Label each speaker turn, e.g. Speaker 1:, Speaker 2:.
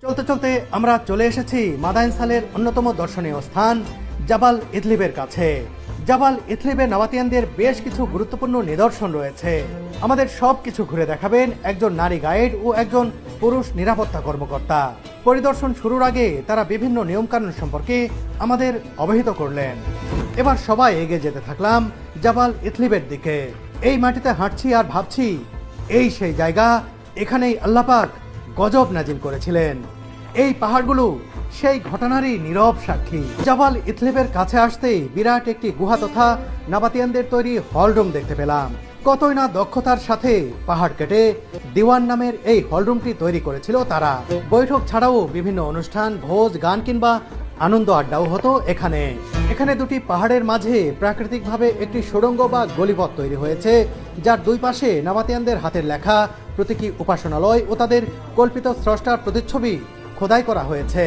Speaker 1: চলতে চলতে আমরা চলে এসেছি মাদায়েন সালের অন্যতম দর্শনীয় স্থান জাবাল ইদলিবের কাছে। জাবাল ইদলিবে নাবাতিয়ানদের বেশ কিছু গুরুত্বপূর্ণ নিদর্শন রয়েছে। আমাদের সবকিছু ঘুরে দেখাবেন একজন নারী গাইড ও একজন পুরুষ নিরাপত্তা কর্মকর্তা। পরিদর্শন শুরুর আগে তারা বিভিন্ন নিয়মকানুন সম্পর্কে আমাদের অবহিত করলেন। এবার সবাই এগিয়ে যেতে থাকলাম জাবাল ইদলিবের দিকে। এই মাটিতে হাঁটছি আর ভাবছি, এই সেই জায়গা, এখানেই আল্লাহ পাক গজব নাজিল করেছিলেন। এই পাহাড়গুলো সেই ঘটনারই নীরব সাক্ষী। জাবাল ইদলিবের কাছে আসতেই বিরাট একটি গুহা তথা নাবাতিয়ানদের তৈরি হলরুম দেখতে পেলাম। কতই না দক্ষতার সাথে পাহাড় কেটে দিওয়ান নামের এই হলরুমটি তৈরি করেছিল তারা। বৈঠক ছাড়াও বিভিন্ন অনুষ্ঠান, ভোজ, গান কিংবা আনন্দ আড্ডাও হতো এখানে। এখানে দুটি পাহাড়ের মাঝে প্রাকৃতিকভাবে একটি সুড়ঙ্গ বা গলিপথ তৈরি হয়েছে, যার দুই পাশে নাবাতিয়ানদের হাতের লেখা প্রতীকী উপাসনালয় ও তাদের কল্পিত স্রষ্টার প্রতিচ্ছবি খোদাই করা হয়েছে।